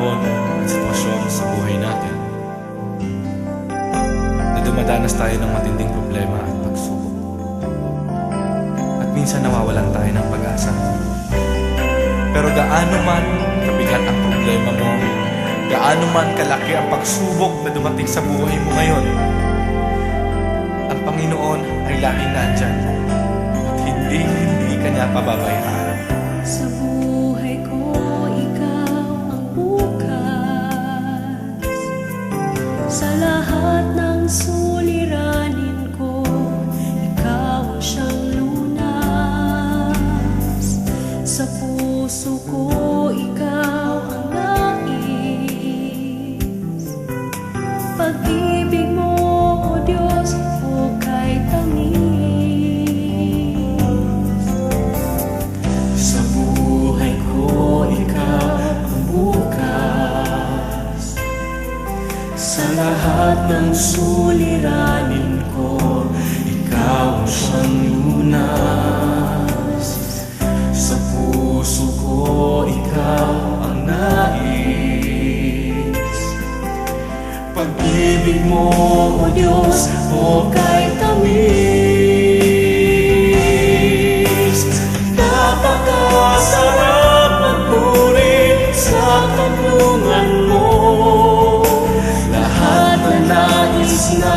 panahon at sitwasyon sa buhay natin na dumadanas tayo ng matinding problema at pagsubok. At minsan nawawalan tayo ng pag-asa. Pero gaano man kabigat ang problema mo, gaano man kalaki ang pagsubok na dumating sa buhay mo ngayon, ang Panginoon ay laging nandyan at hindi ka niya pababayaan. Sa buhay ko, ikaw ang bukas. Sa lahat ng suliranin ko, ikaw ang siyang lunas. Sa puso ko, ikaw ang nais. Pag-ibig mo, O Diyos, hukay tamis. Sa buhay ko, ikaw ang bukas. Sa lahat ng suliranin ko, ikaw ang siyang lunas. Sa puso ko, ikaw ang nais. Pag-ibig mo, O Diyos, hukay tamis. Napakasarap magpuri sa kanlungan mo. Lahat na nais na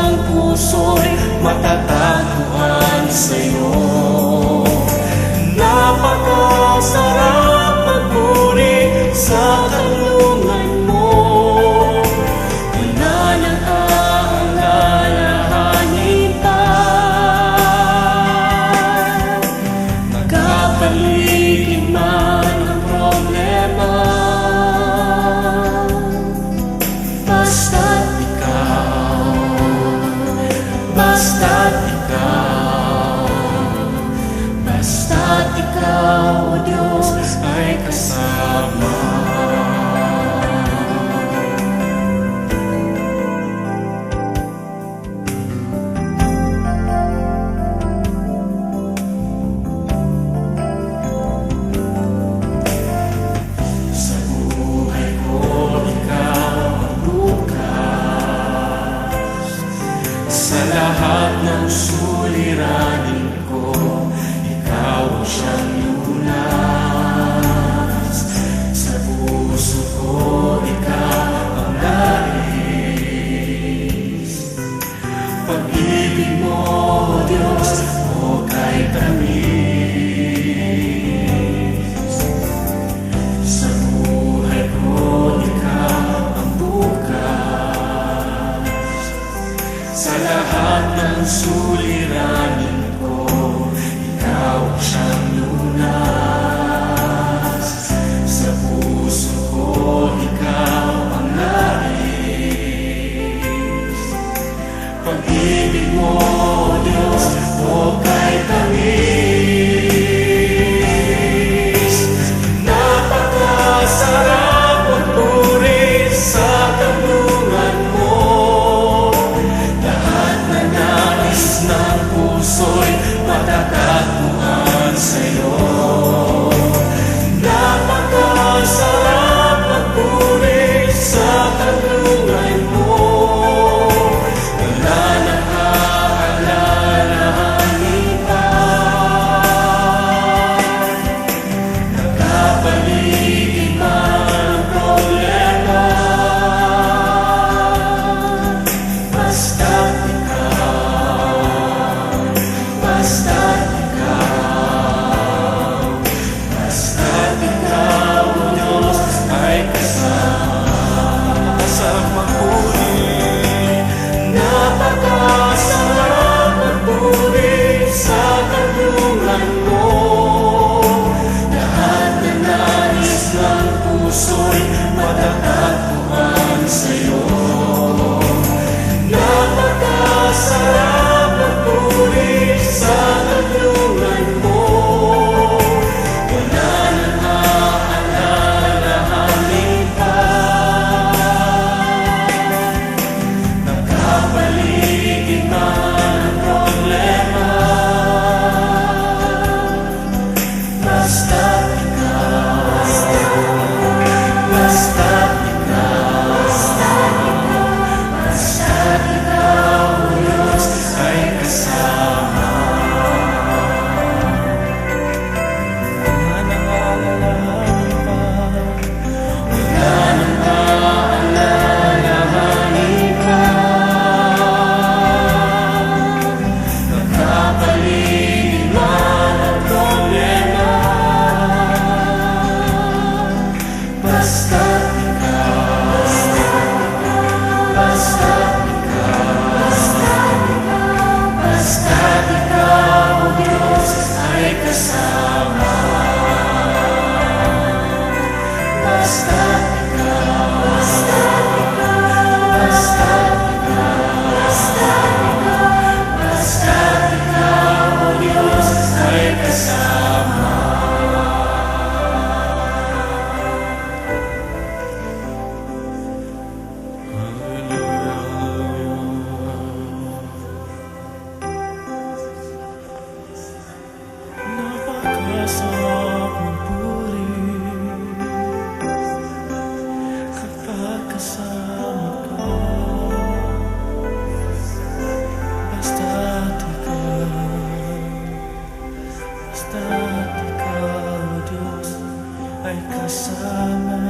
ay kasama.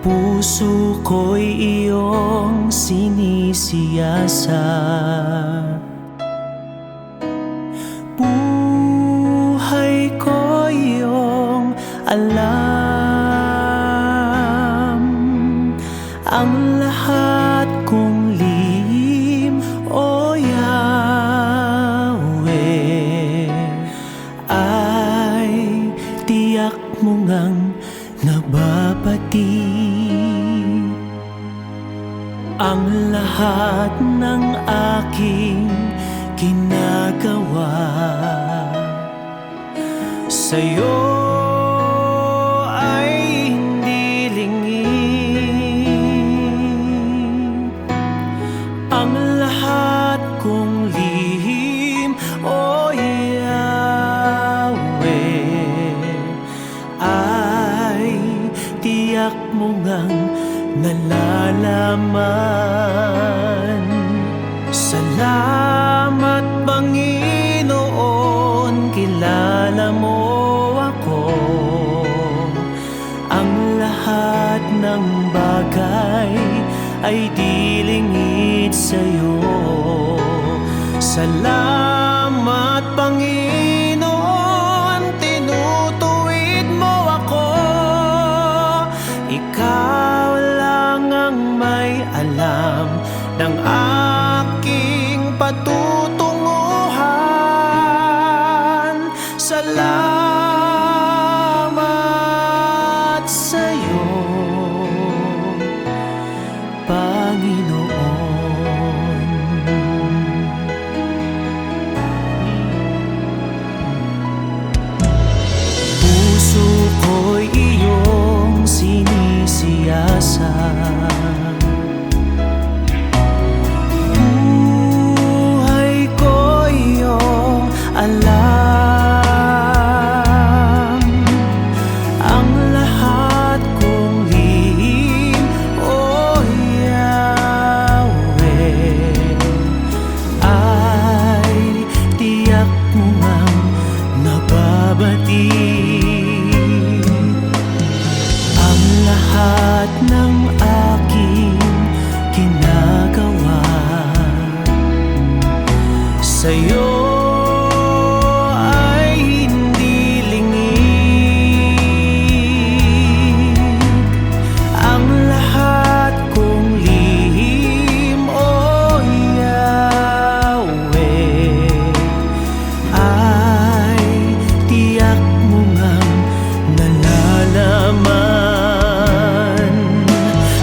Puso ko'y iyong sinisiyasat, buhay ko iyong alam. Ang lahat kong lihim, o Yahweh, ay tiyak mo ngang nababati. Ang lahat ng aking ginagawa sa'yo ay hindi lingid. Ang lahat kong lihim, o Yahweh, ay tiyak mo ngang nalalaman. Salamat, Panginoon, kilala mo ako. Ang lahat ng bagay ay di lingid sa'yo. Salamat, Panginoon, tinutuwid mo ako. Ikaw lang ang may alam ng aking patutunguhan. Salamat sa'yo, Panginoon. Puso ko'y iyong sinisiyasat, buhay ko iyong alam. Ang lahat kong lihim, o Yahweh, ay tiyak mo ngang nababati. Ang lahat ng aking ginagawa sa'yo ay hindi lingid. Ang lahat kong lihim, o Yahweh, ay tiyak mo ngang nalalaman.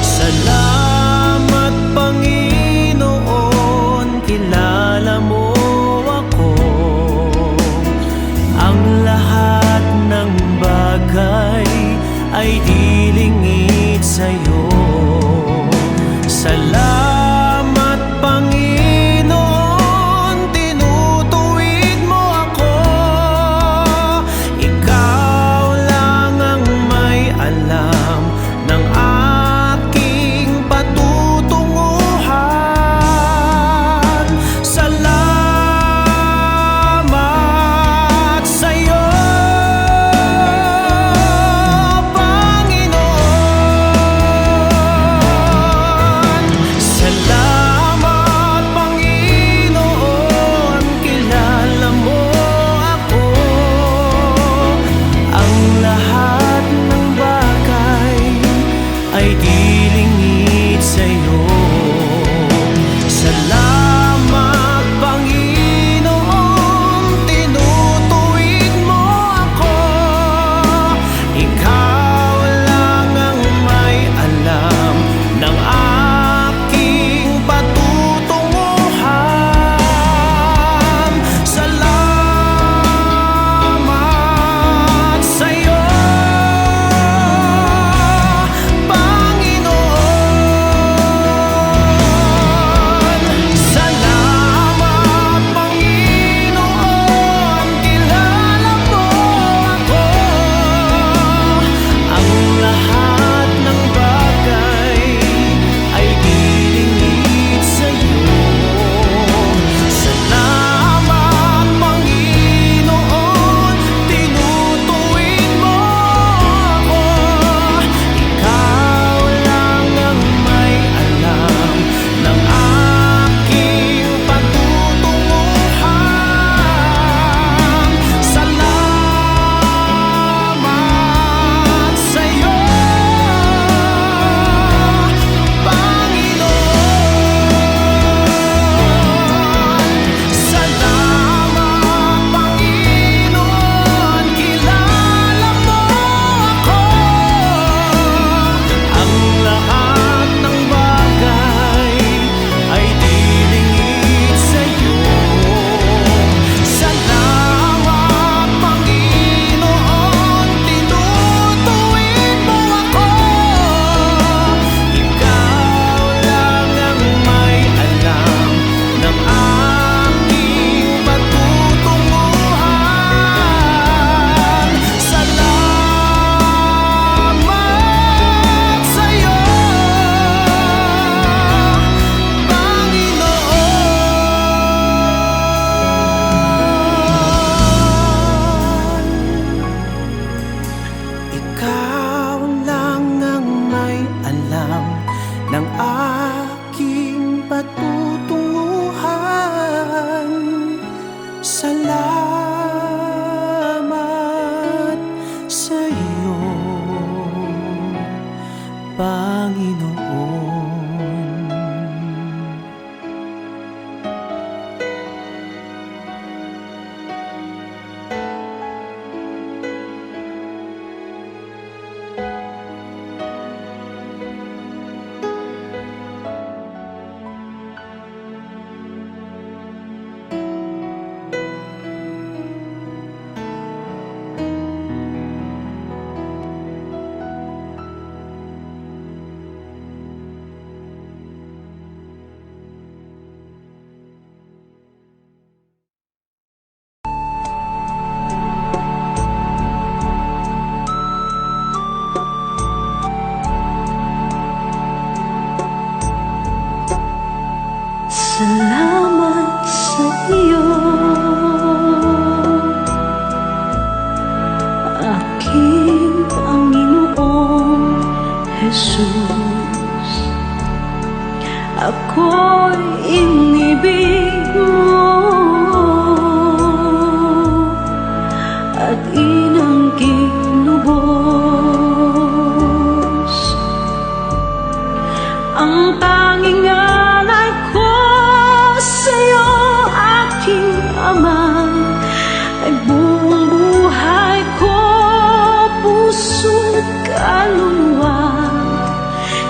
Salamat, Panginoon, kilala mo ako. Salamat sa iyo, aking Panginoong Jesus. Ako'y inibig mo at inangging lubos. Ang tanging alay ko sa'yo, aking Ama, ay buong buhay ko, puso't kaluluwa.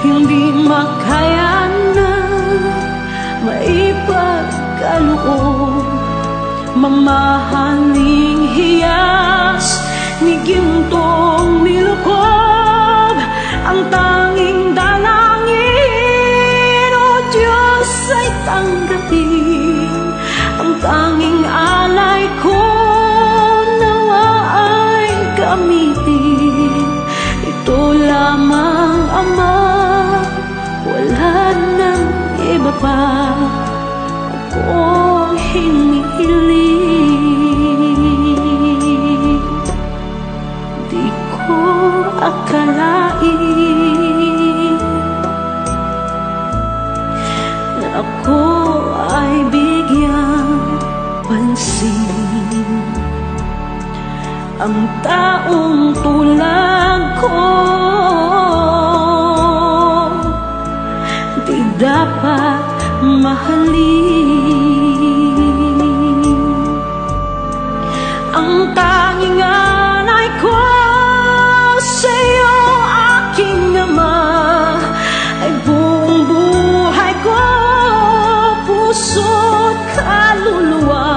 Hindi makaya na maipagkaloob, mamahaling hiyas ni gintong nilukob. Ang tanging dalangin, O Diyos, ay tanggapin. Ang tanging alay ko, nawa ay gamitin. Ito lamang, Ama, wala nang iba pa akong hinihiling. Di ko akalain na ako ay bigyang pansin. Ang taong tulad ko di dapat mahalin. Ang tanging alay ko sa'yo, aking Ama, ay buong buhay ko, puso't kaluluwa.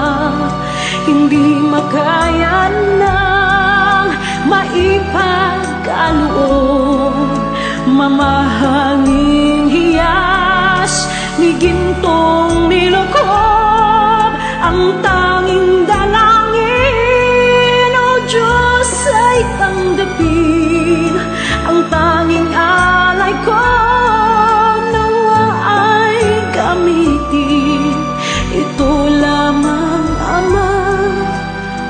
Hindi makaya nang maipagkaloob, mamahaling hiyas ni gintong nilukob. Ang tanging dalangin, O Diyos, ay tanggapin. Ang tanging alay ko, nawa ay gamitin. Ito lamang, Ama,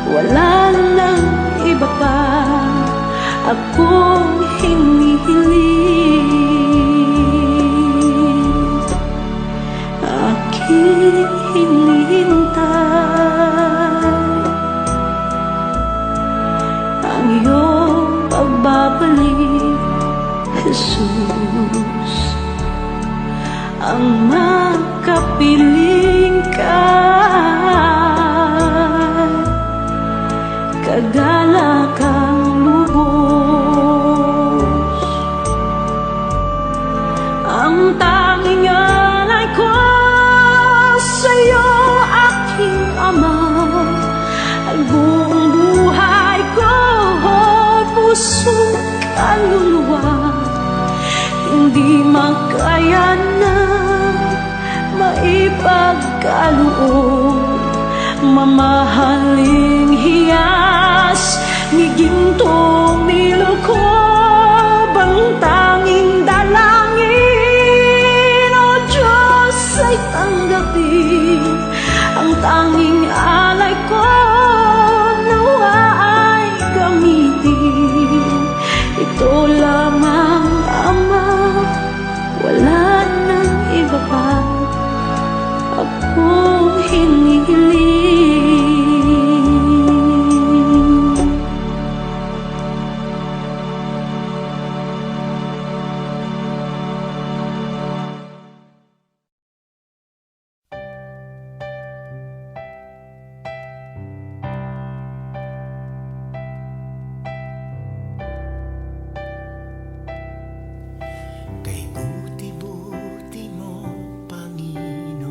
wala nang iba pa akong hinihiling. Aking hinihintay ang iyong pagbabalik, Jesus. Ang makapiling ka, kagalakang lubos. Ang tanging alay ko sa'yo, aking Ama, ay buong buhay ko, puso't kaluluwa. Hindi makaya na maipagkaloob, mamahaling hiyas ni gintong nilukob. Ang tanging dalangin, O Diyos, ay tanggapin. Ang tanging alay ko, nawa ay gamitin. Ito lamang, Ama, wala nang iba pa akong hinihiling. Kay buti-buti mo, Panginoon,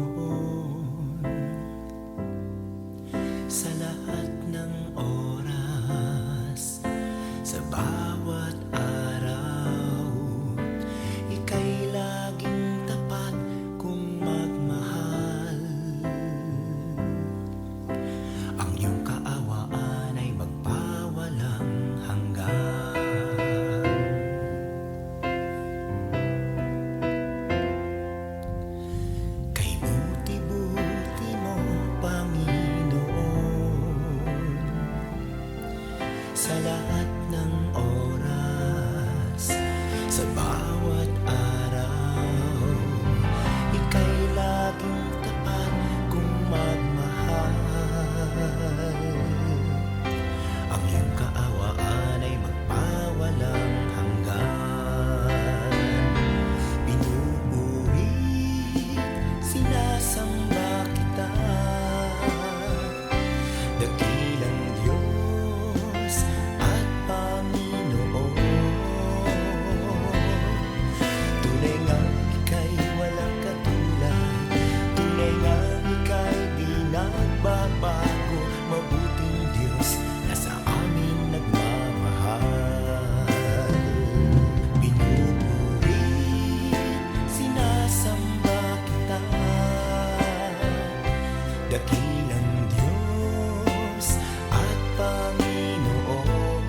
dakilang Diyos at Panginoon.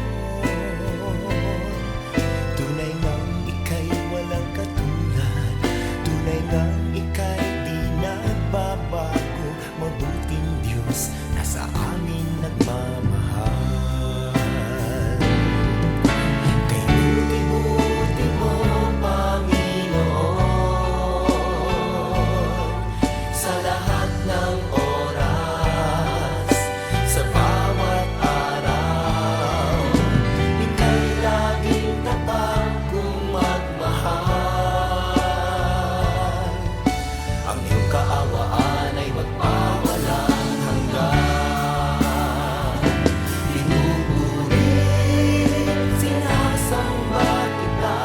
Tunay ngang ika'y walang katulad, tunay ngang ika'y di nagbabago. Mabuting Diyos na sa amin nagmamahal. Kay buti-buti mo, Panginoon, sa lahat ng oras, sa bawat araw, ika'y laging tapat kong magmahal. Ang iyong kaawaan ay magpawalang hanggan. Pinupuri, sinasamba kita,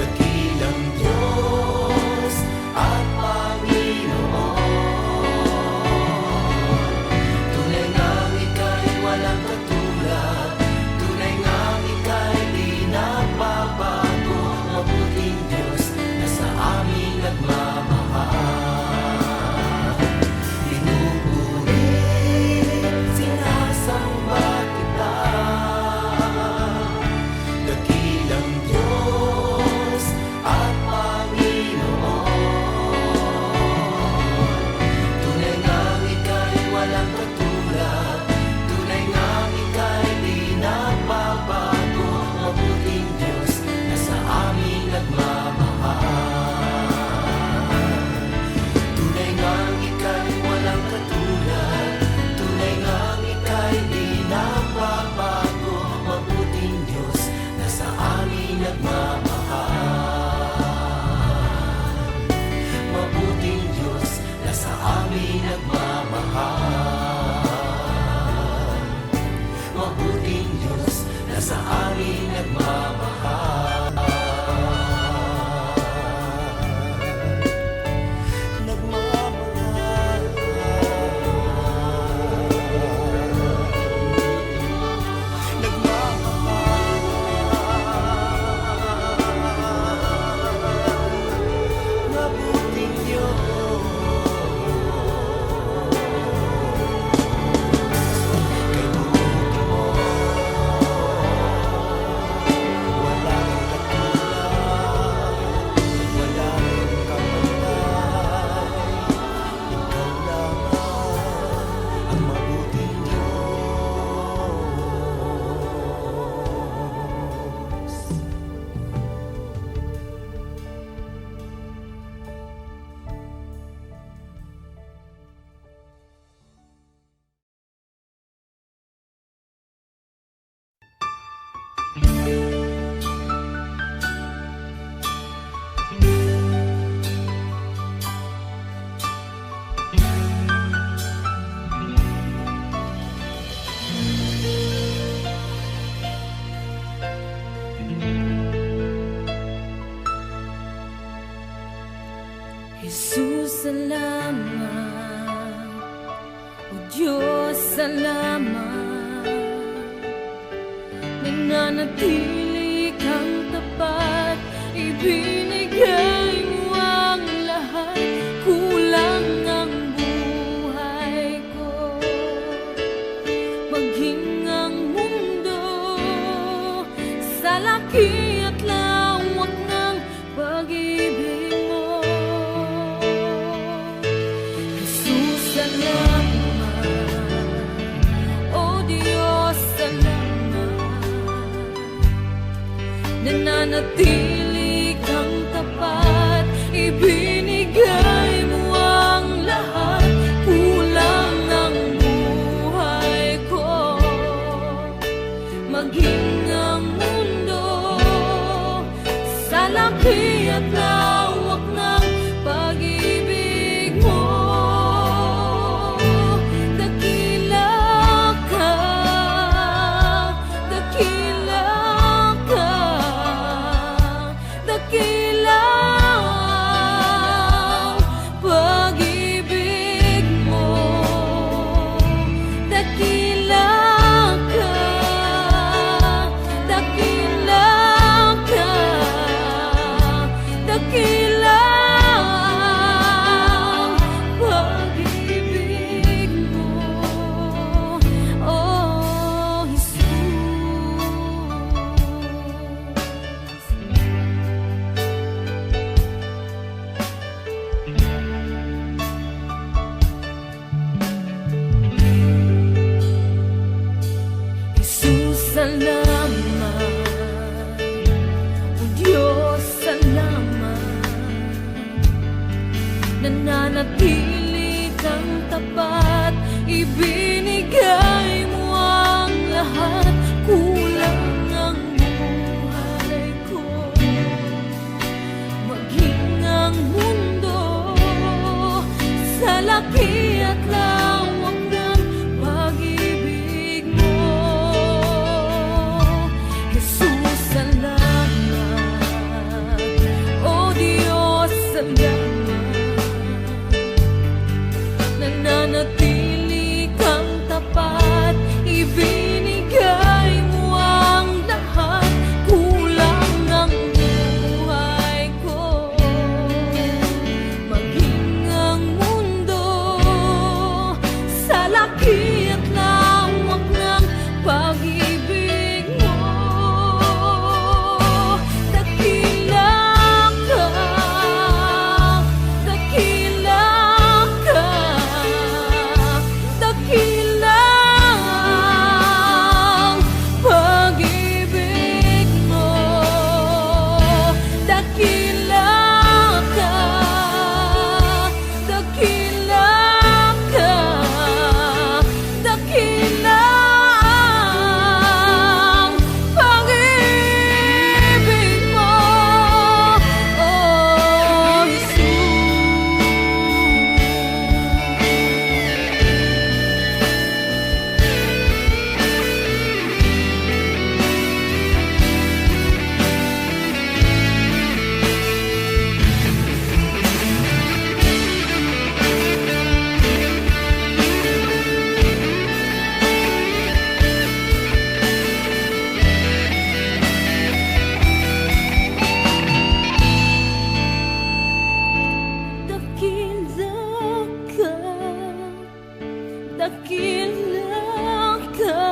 dakilang Diyos at Panginoon. Tunay ngang ika'y walang katulad, tunay ngang ika'y di nagbabago. Mabuting Diyos na sa amin nagmamahal. Pinupuri, sinasamba kita, dakilang Diyos at Panginoon. Tunay ngang ika'y walang katulad, tunay ngang ika'y di nagbabago. Mabuting Diyos na sa amin nagmamahal. Tunay ngang ika'y walang katulad, tunay ngang ika'y di nagbabago. Mabuting Diyos na sa amin nagmamahal. Mabuting Diyos na sa amin nagmamahal. Mabuting Diyos na sa amin nagmamahal. Nagmamahal. Nagmamahal. Mabuting Diyos. Kay buti mo, walang katulad, walang kapantay. Ikaw lamang ang mabuting Diyos. Jesus, salamat. O Diyos, salamat. Nananatili kang tapat, ibinigay mo ang lahat. Kulang ang buhay ko, maging ang mundo sa laki at lawak ng pag-ibig mo. Jesus, salamat. O Diyos, salamat. Nananatili kang tapat, ibinigay mo ang lahat. Kulang ang buhay ko, maging ang mundo sa laki at lawak ng pag-ibig mo. Dakila ka, dakila ka. nananatili kang tapat, ibinigay mo ang lahat, kulang ang buhay ko. Maging ang mundo sa laki at lawak ng pag-ibig mo, Jesus, salamat. O Diyos, salamat. Nananatili kang tapat, ibinigay mo ang lahat, kulang ang buhay ko. Maging ang mundo sa laki at lawak ng pag-ibig mo, dakila ka, dakila ka, dakila ang pag-ibig mo, dakila ka, dakila ka, dakila ang pag-ibig mo, oh Jesus. Dakila ka,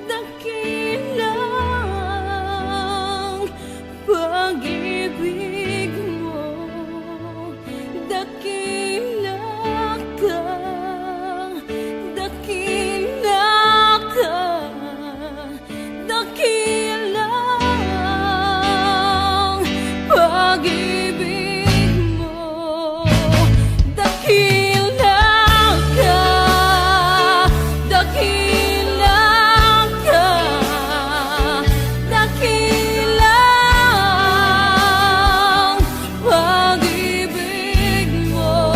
dakila ang pag-ibig mo, dakila ka, dakila ka, dakila ang pag-ibig mo, dakila ka, dakila ka, dakila ang pag-ibig mo.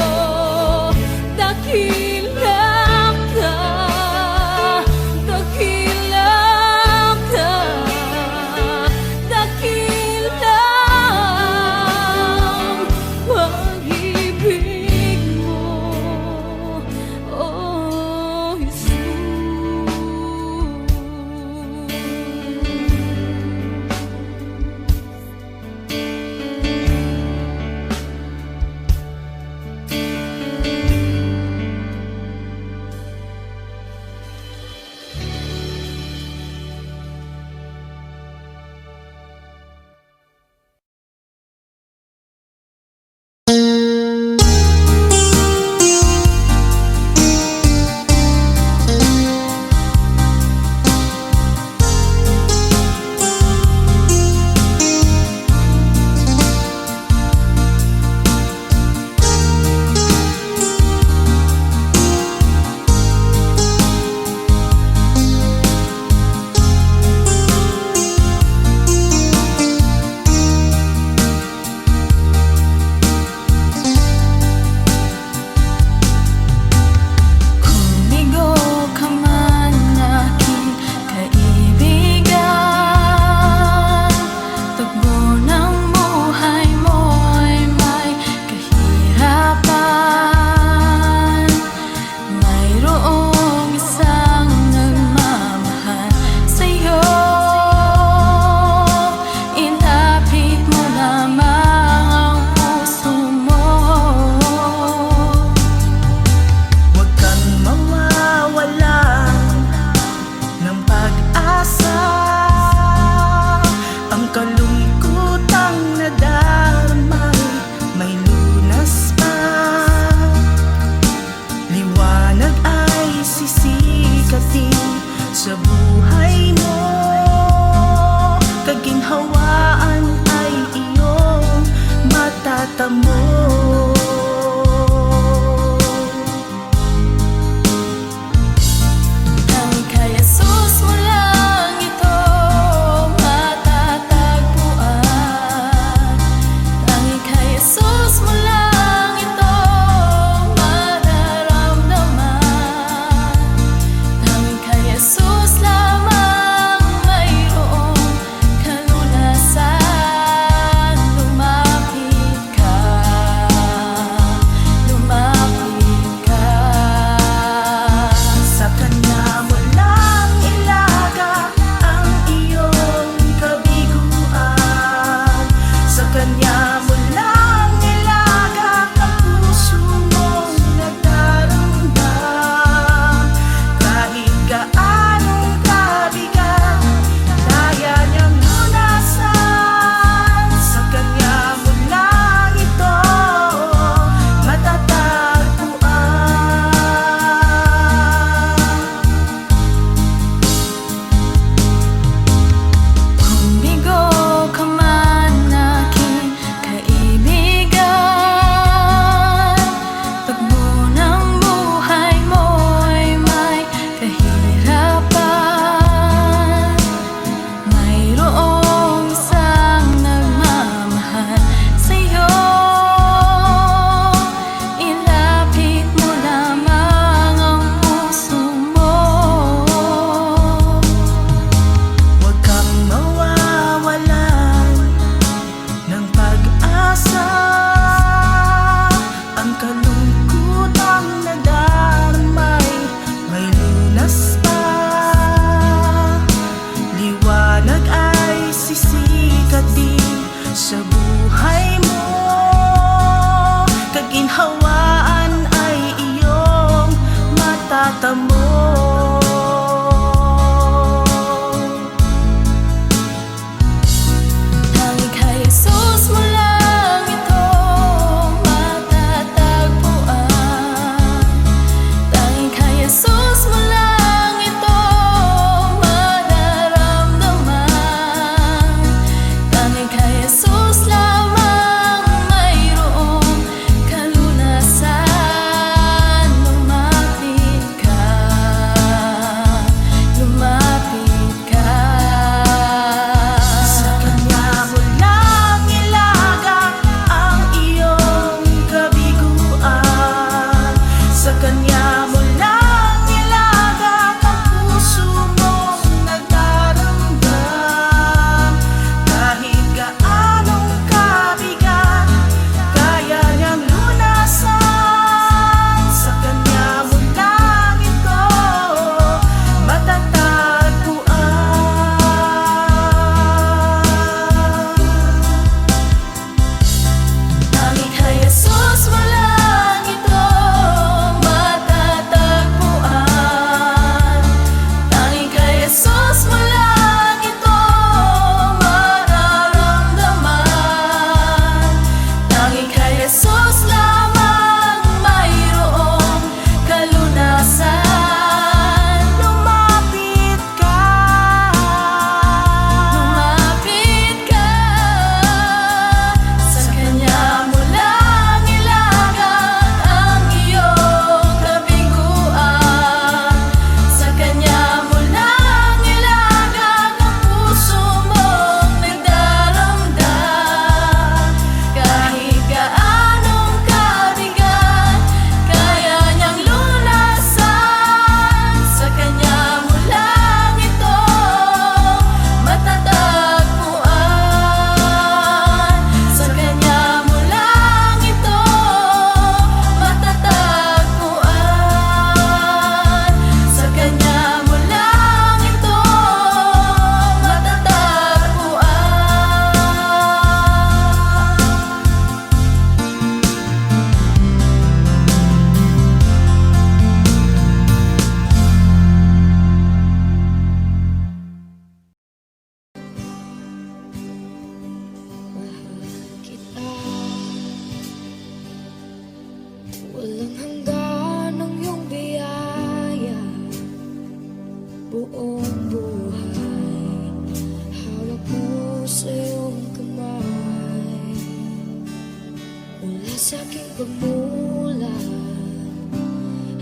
sa aking pagmulat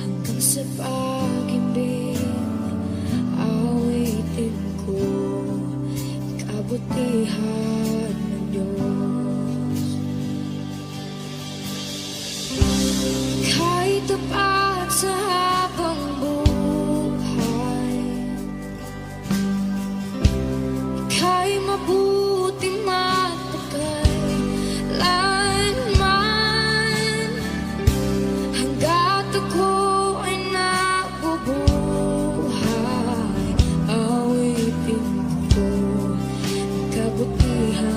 hanggang sa pag-ibig, awitin ko kabutihan ng Diyos. Kahit tapat sa habang buhay, ika'y mabuti matagay hanggat ako ay nabubuhay, awitin ko ang kabutihan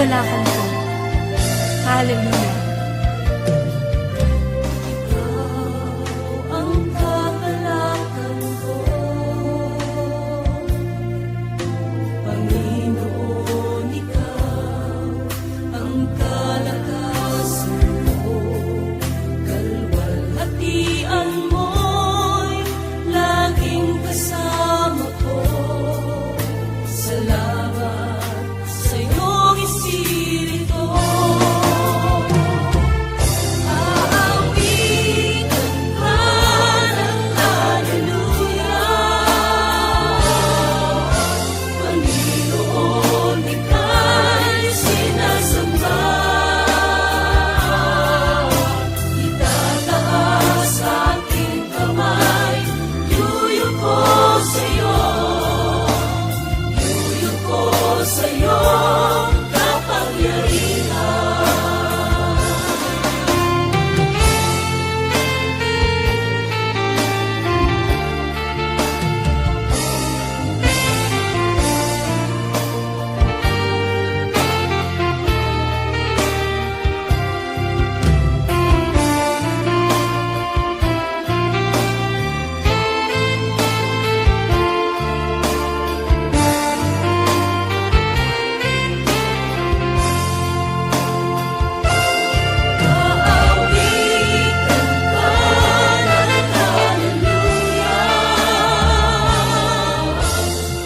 kagalakan ko. Hallelujah. Ang kagalakan ko, Panginoon, ikaw ang kalakasan ko. Kalwalhatian mo'y laging kasama ko. Salamat sa iyong Espiritu. Aawitan ka ng hallelujah. Panginoon, ika'y sinasamba. Itataas aking kamay, yuyuko sa'yo. Yuyuko sa'yo, kapangyarihan. Aawitan ka ng hallelujah.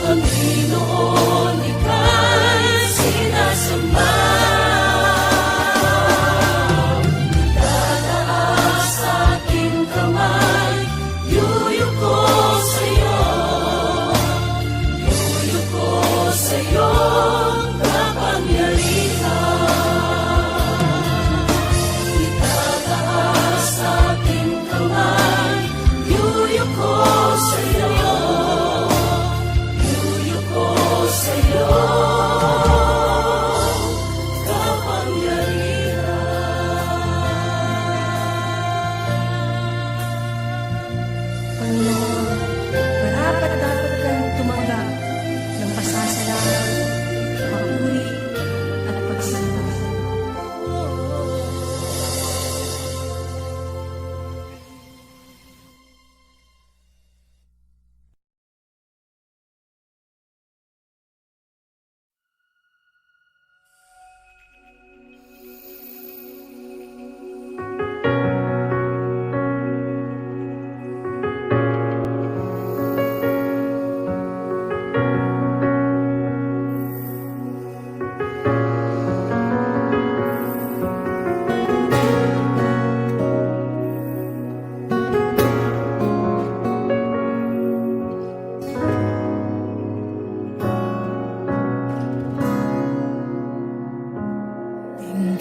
Panginoon, ika'y sinasamba. Itataas aking kamay, yuyuko sa'yo. Yuyuko sa'yo, kapangyarihan. Itataas aking kamay, yuyuko sa'yo. Yuyuko sa'yo, kapangyarihan. Panginoon, karapat-dapat kang tumanggap ng pasasalamat, papuri at pagsamba.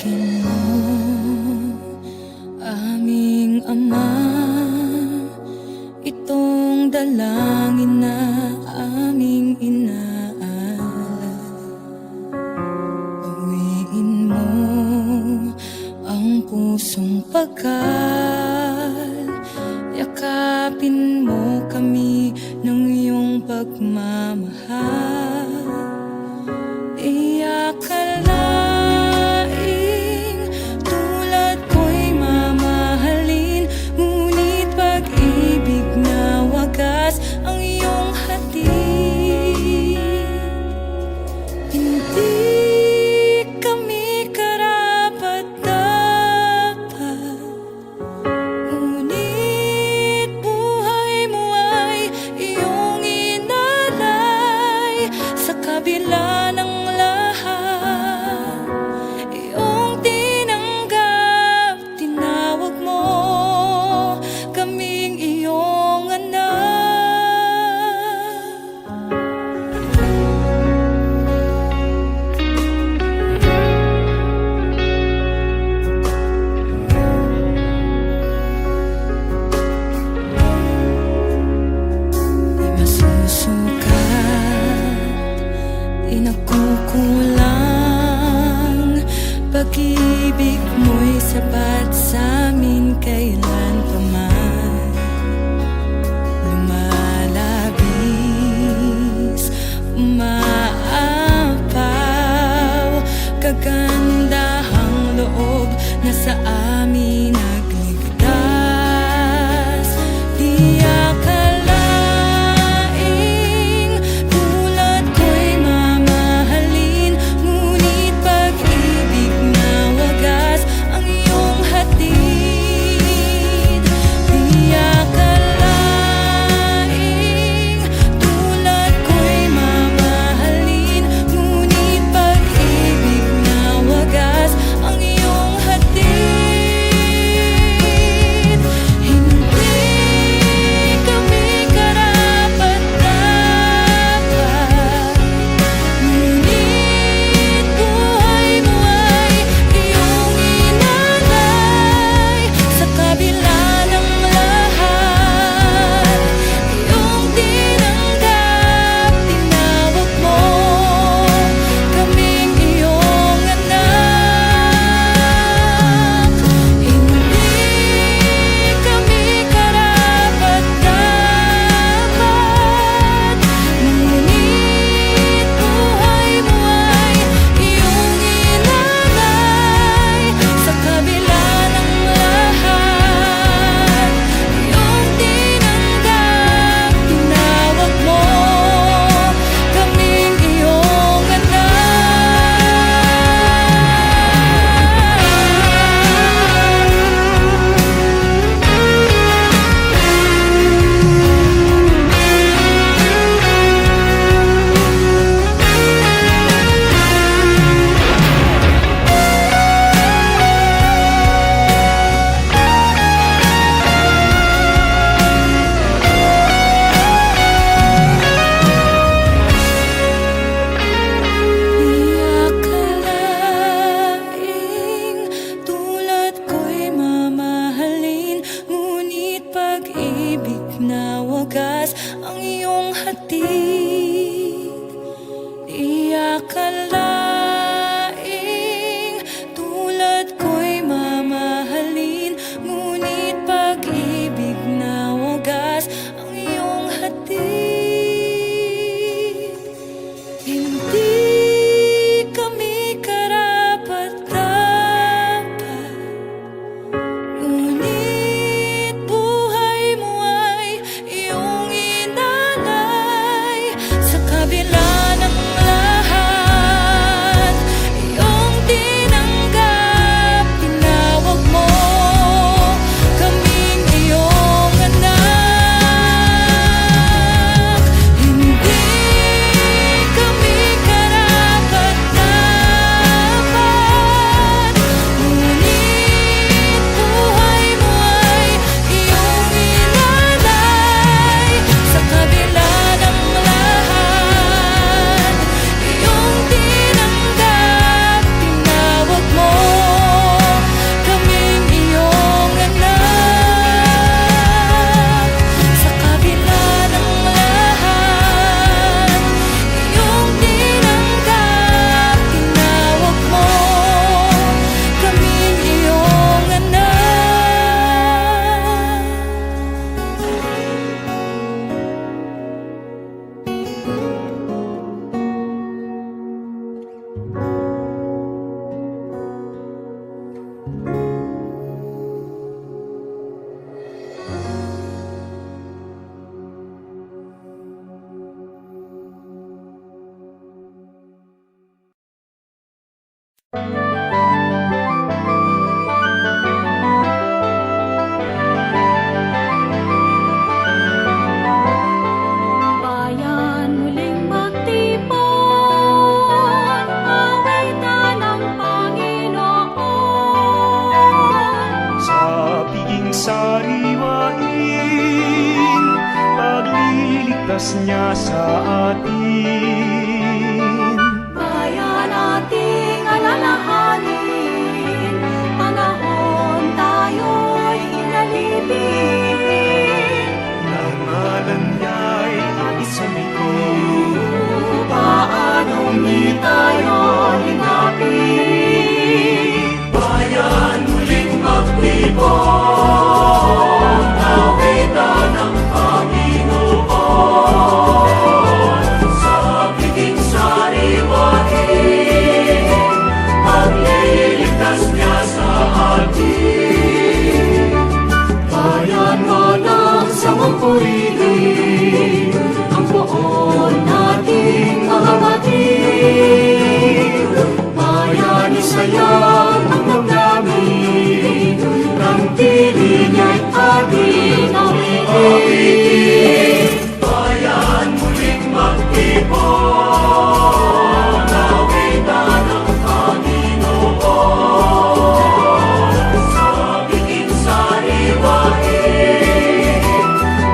Tingin mo, aming Ama, itong dalangin na aming inaalay. Pawiin mo ang pusong pagkal, yakapin mo kami ng iyong pagmamahal. Di akalaing tulad ko'y mamahalin, ngunit pag-ibig na wagas ang iyong hatid. Hindi kami karapat-dapat, ngunit buhay mo ay iyong inalay. Sa kabila ng lahat, iyong tinanggap, tinawag mo kaming iyong anak. Di masusukat, di nakukulang, pag-ibig mo'y sapat sa'min kailan pa man. Lumalabis, umaapaw, ililigtas niya sa atin. Kaya nating alalahanin, panahon tayo'y inalipin. Na ang ngalan niya'y ating sa likod. Paanong di tayo hinapin? Bayan muling magtibok, awitan ng Panginoon. Sa biging sariwain, pagliligtas niya sa atin. Bayan mo ng samang purihin, ang poon nating mga batid. Bayan isayang ang damdamin, ng pili niya'y ating awitin. Bayan muling magtibok, awitan ng Panginoon. Sa biging sariwain,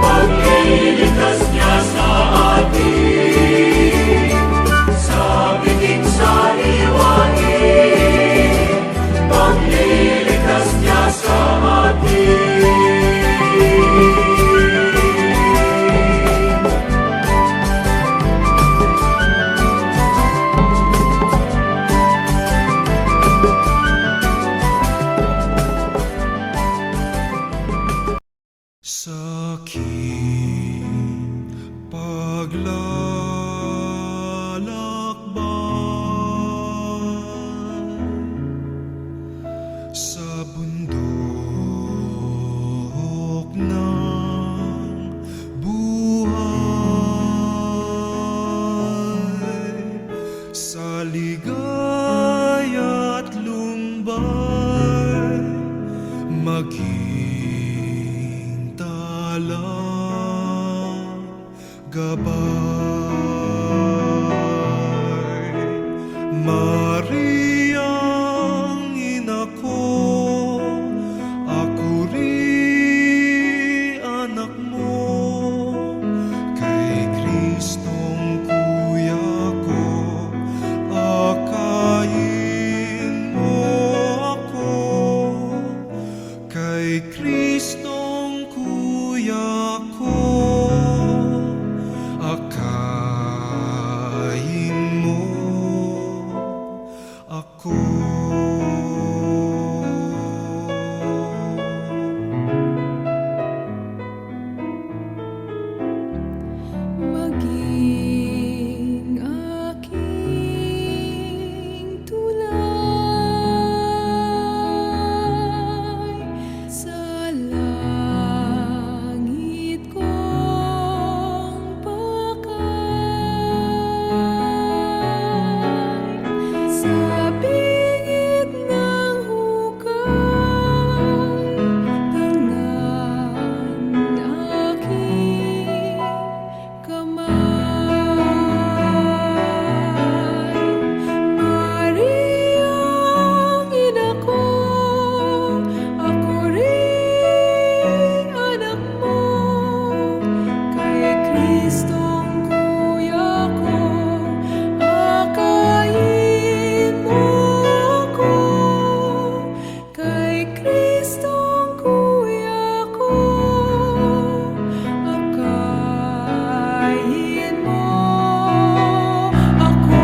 pagliligtas niya sa atin. Sa biging sariwain, pagliligtas niya sa atin. Sa aking paglalakbay sa bundok ng buhay, sa ligaya't lumbay, maging talang gabay. Mariang ina ko, ako rin anak mo, kay Kristong kuya ko, akayin mo ako. Kay Kristong kuya ko, akayin mo ako. Maging aking tulay sa langit kong pakay, sa bingit ng hukay, tangan aking kamay. Mariang ina ko, ako rin anak mo, kay Kristong kuya ko, akayin mo ako. Kay Kristong kuya ko, akayin mo ako.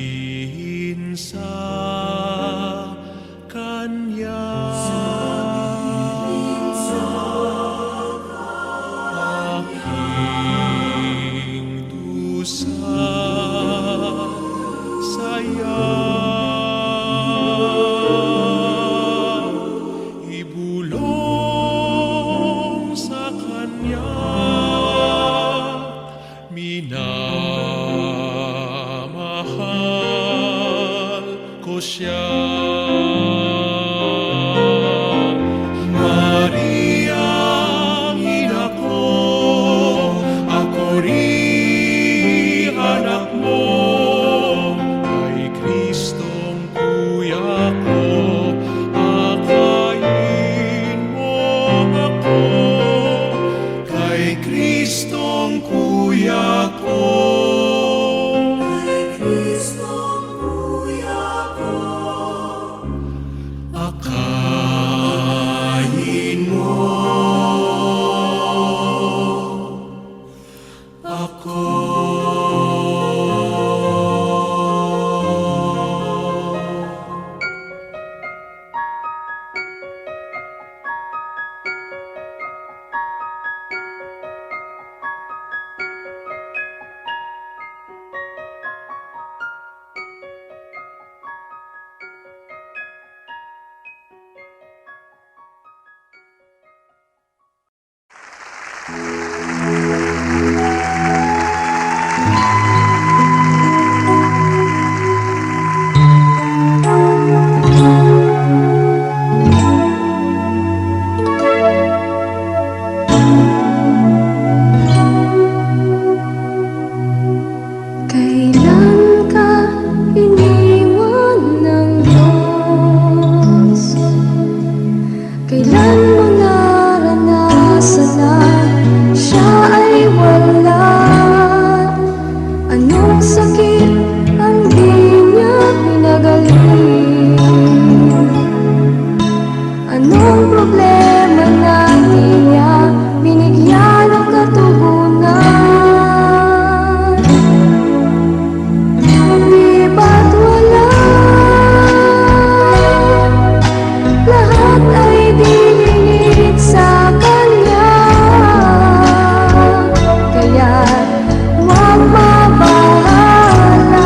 Sabihin sa kanya, aking dusa saya, ibulong sa kanya, minamahal ko siya. sakit ang di niya pinagaling? Anong problema na di niya binigyan ng katugunan? Di ba't wala? Lahat ay diningit sa kanya. Kaya't huwag mabahala.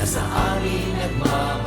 sa amin nagmamahal.